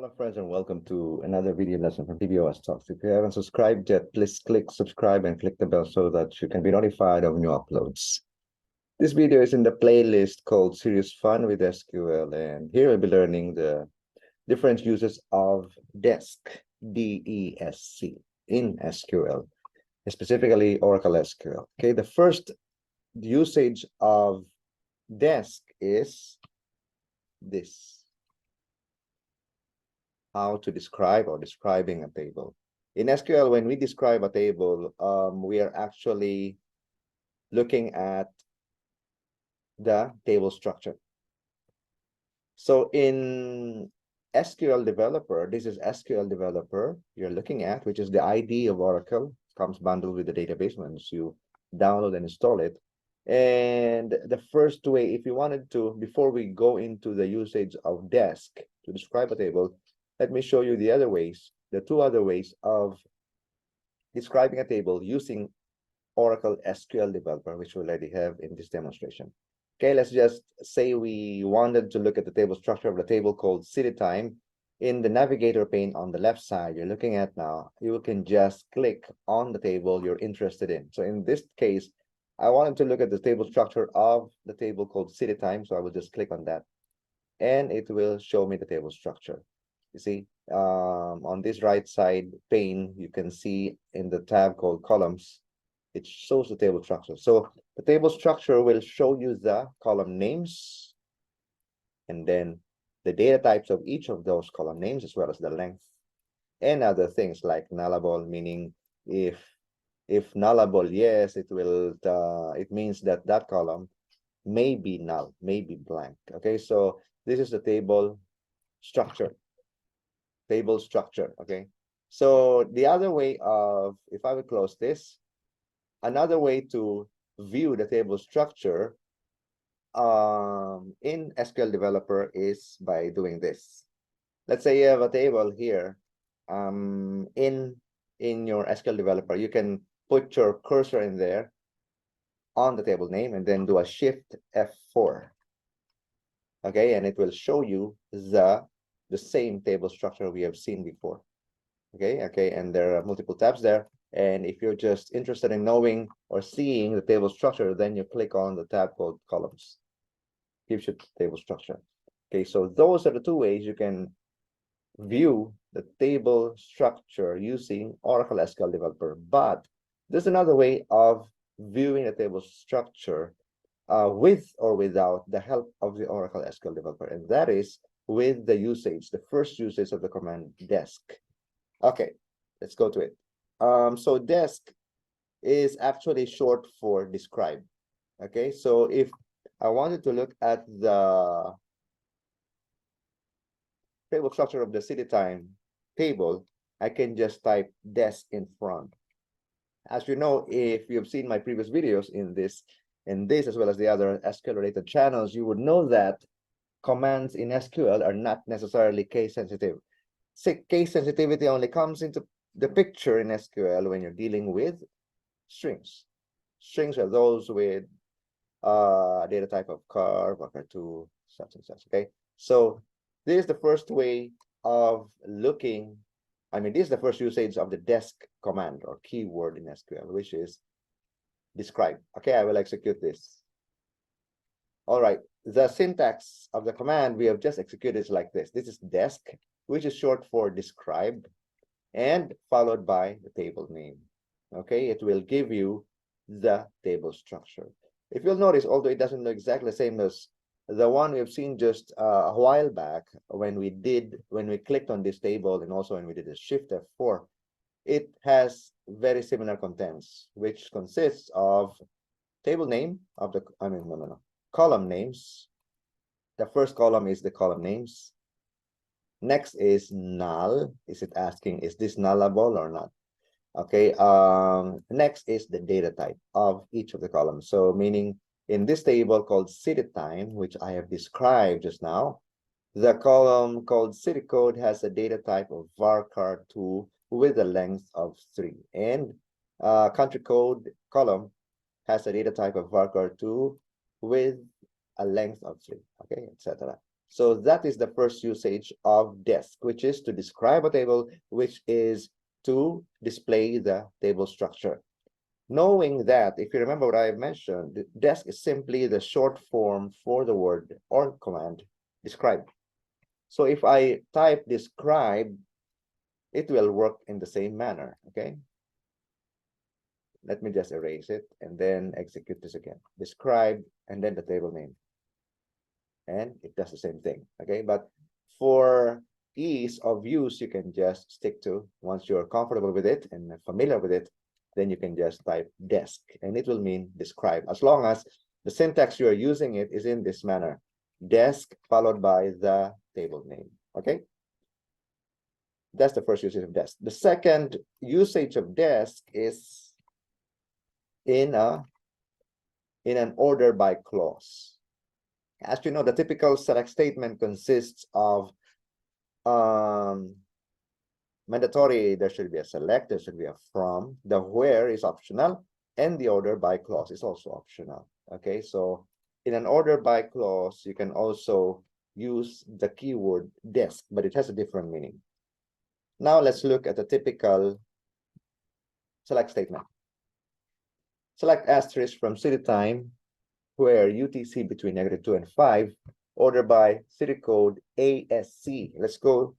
Hello friends and welcome to another video lesson from PBOS Talks. If you haven't subscribed yet, please click subscribe and click the bell so that you can be notified of new uploads. This video is in the playlist called Serious Fun with SQL, and here we'll be learning the different uses of DESC, DESC, in SQL, specifically Oracle SQL. Okay, the first usage of DESC is this. How to describe or describing a table. In SQL, when we describe a table, we are actually looking at the table structure. So in SQL Developer, this is SQL Developer you're looking at, which is the ID of Oracle. It comes bundled with the database once you download and install it. And the first way, if you wanted to, before we go into the usage of DESC to describe a table, let me show you the other ways, the two other ways of describing a table using Oracle SQL Developer, which we already have in this demonstration. Okay, let's just say we wanted to look at the table structure of the table called city time. In the navigator pane on the left side you're looking at now, you can just click on the table you're interested in. So in this case, I wanted to look at the table structure of the table called city time. So I will just click on that and it will show me the table structure. You see, on this right side pane, you can see in the tab called columns, it shows the table structure. So the table structure will show you the column names and then the data types of each of those column names, as well as the length and other things like nullable, meaning if nullable, yes, it will, it means that that column may be null, may be blank. Okay, so this is the table structure. Okay, so the other way of, if I would close this, another way to view the table structure in SQL Developer is by doing this. Let's say you have a table here in your SQL Developer. You can put your cursor in there on the table name and then do a Shift F4. Okay, and it will show you the same table structure we have seen before. Okay, and there are multiple tabs there. And if you're just interested in knowing or seeing the table structure, then you click on the tab called columns. Gives you the table structure. Okay, so those are the two ways you can view the table structure using Oracle SQL Developer. But there's another way of viewing the table structure with or without the help of the Oracle SQL Developer, and that is with the usage, the first usage of the command DESC. Okay, let's go to it. So DESC is actually short for describe. Okay, so if I wanted to look at the table structure of the city time table, I can just type DESC in front. As you know, if you've seen my previous videos in this as well as the other SQL related channels, you would know that commands in SQL are not necessarily case sensitive. Case sensitivity only comes into the picture in SQL when you're dealing with strings. Strings are those with data type of car, car2, such and such. Okay, so this is the first way of looking. I mean, this is the first usage of the DESC command or keyword in SQL, which is describe. Okay, I will execute this. All right, the syntax of the command we have just executed is like this. This is DESC, which is short for describe, and followed by the table name. Okay, it will give you the table structure. If you'll notice, although it doesn't look exactly the same as the one we've seen just a while back when we clicked on this table, and also when we did a Shift F4, it has very similar contents, which consists of table name of the, column names. The first column is the column names. Next is null. Is it asking, is this nullable or not? Okay, next is the data type of each of the columns. So meaning in this table called city time, which I have described just now, the column called city code has a data type of varchar2 with a length of 3, and country code column has a data type of varchar2 with a length of 3, okay, etc. So that is the first usage of DESC, which is to describe a table, which is to display the table structure. Knowing that, if you remember what I mentioned, DESC is simply the short form for the word or command describe. So if I type describe, it will work in the same manner, okay? Let me just erase it and then execute this again. Describe and then the table name. And it does the same thing, okay? But for ease of use, you can just stick to, once you're comfortable with it and familiar with it, then you can just type DESC and it will mean describe, as long as the syntax you are using it is in this manner. DESC followed by the table name, okay? That's the first usage of DESC. The second usage of DESC is in an order by clause. As you know, the typical select statement consists of mandatory, there should be a select, there should be a from, the where is optional, and the order by clause is also optional. Okay, so in an order by clause, you can also use the keyword DESC, but it has a different meaning. Now let's look at the typical select statement. Select asterisk from city time, where UTC between -2 and 5, order by city code ASC. Let's go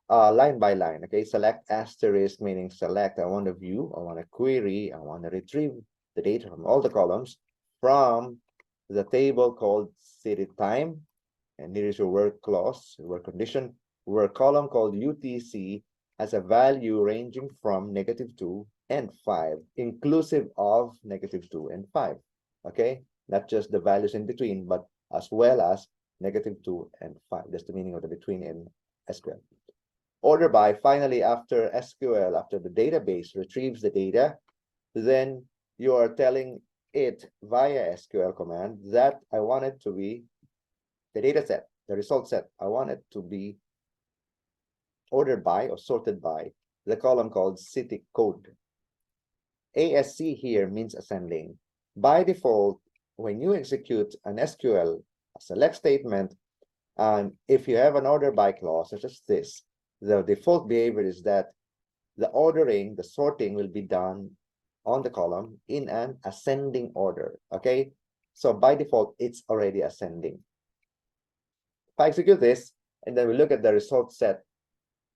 line by line. Okay, select asterisk meaning select. I want to view, I want to query, I want to retrieve the data from all the columns from the table called city time. And here is your work clause, work condition, where a column called UTC has a value ranging from -2 and 5, inclusive of -2 and 5. Okay, not just the values in between, but as well as -2 and 5. That's the meaning of the between in SQL. Order by, finally, after SQL, after the database retrieves the data, then you are telling it via SQL command that I want it to be the data set, the result set. I want it to be ordered by or sorted by the column called city code. ASC here means ascending. By default, when you execute an SQL select statement, if you have an order by clause such as this, the default behavior is that the ordering, the sorting will be done on the column in an ascending order. Okay, so by default, it's already ascending. If I execute this and then we look at the result set,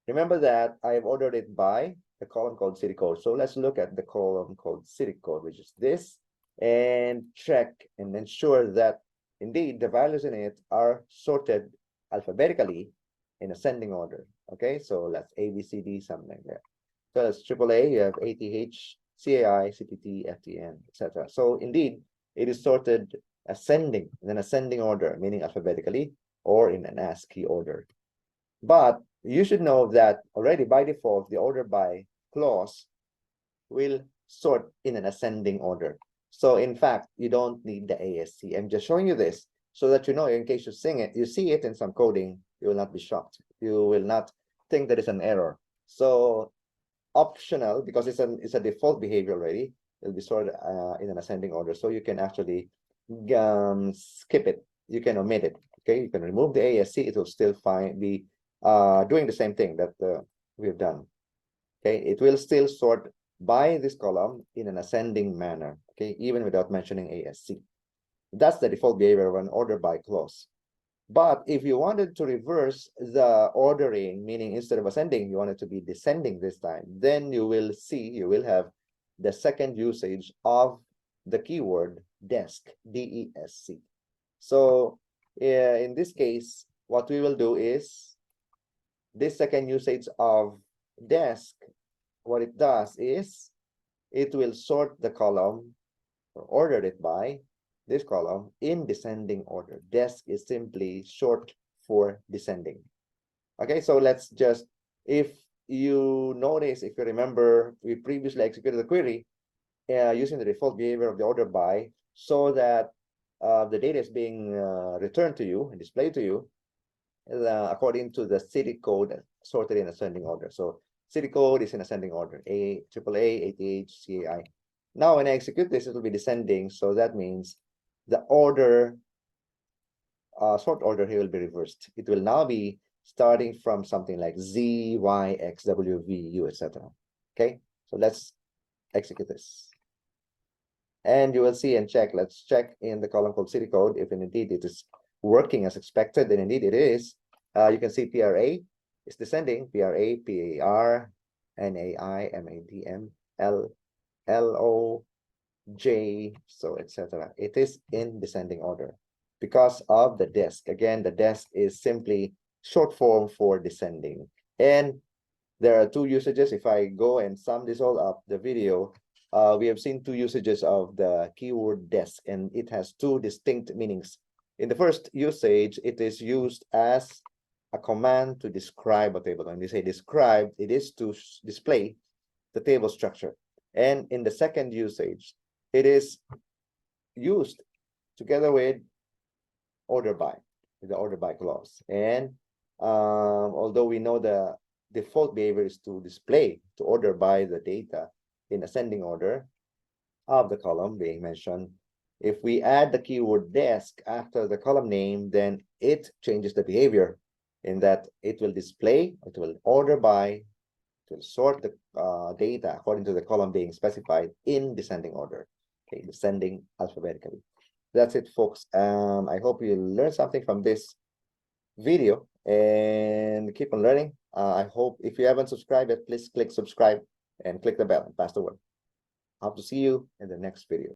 remember that I've ordered it by the column called city code. So let's look at the column called city code, which is this, and check and ensure that indeed the values in it are sorted alphabetically in ascending order. Okay, so let's A, B, C, D, something like that. So that's AAA, you have ATH, CAI, CPT, FTN, etc. So indeed, it is sorted ascending, in an ascending order, meaning alphabetically, or in an ASCII order. But you should know that already by default, the order by clause will sort in an ascending order. So in fact, you don't need the ASC. I'm just showing you this so that you know, in case you see it in some coding, you will not be shocked. You will not think that it's an error. So optional, because it's a default behavior already, it'll be sorted in an ascending order. So you can actually skip it. You can omit it. Okay, you can remove the ASC. It will still be doing the same thing that we've done. Okay, it will still sort by this column in an ascending manner. Okay, even without mentioning ASC. That's the default behavior of an order by clause. But if you wanted to reverse the ordering, meaning instead of ascending, you want it to be descending this time, then you will have the second usage of the keyword DESC, D-E-S-C. So in this case, what we will do is this second usage of DESC, what it does is it will sort the column or order it by this column in descending order. DESC is simply short for descending. Okay, so let's just, if you notice, if you remember, we previously executed the query using the default behavior of the order by, so that the data is being returned to you and displayed to you according to the city code sorted in ascending order. So city code is in ascending order, AAA, ATH, CAI. Now when I execute this, it will be descending. So that means the order sort order here will be reversed. It will now be starting from something like Z, Y, X, W, V, U, etc. Okay, so let's execute this. And you will see and check. Let's check in the column called city code if indeed it is working as expected, and indeed it is. You can see PRA is descending, PRA, PAR, NAI, MADM, LO, J, so etc. It is in descending order because of the DESC. Again, the DESC is simply short form for descending. And there are two usages. If I go and sum this all up, the video, we have seen two usages of the keyword DESC, and it has two distinct meanings. In the first usage, it is used as a command to describe a table. When we say describe, it is to display the table structure. And in the second usage, it is used together with order by, the order by clause. And although we know the default behavior is to display, to order by the data in ascending order of the column being mentioned, if we add the keyword DESC after the column name, then it changes the behavior in that it will display, it will order by, it will sort the data according to the column being specified in descending order, okay, descending alphabetically. That's it, folks. I hope you learned something from this video and keep on learning. I hope if you haven't subscribed yet, please click subscribe and click the bell and pass the word. Hope to see you in the next video.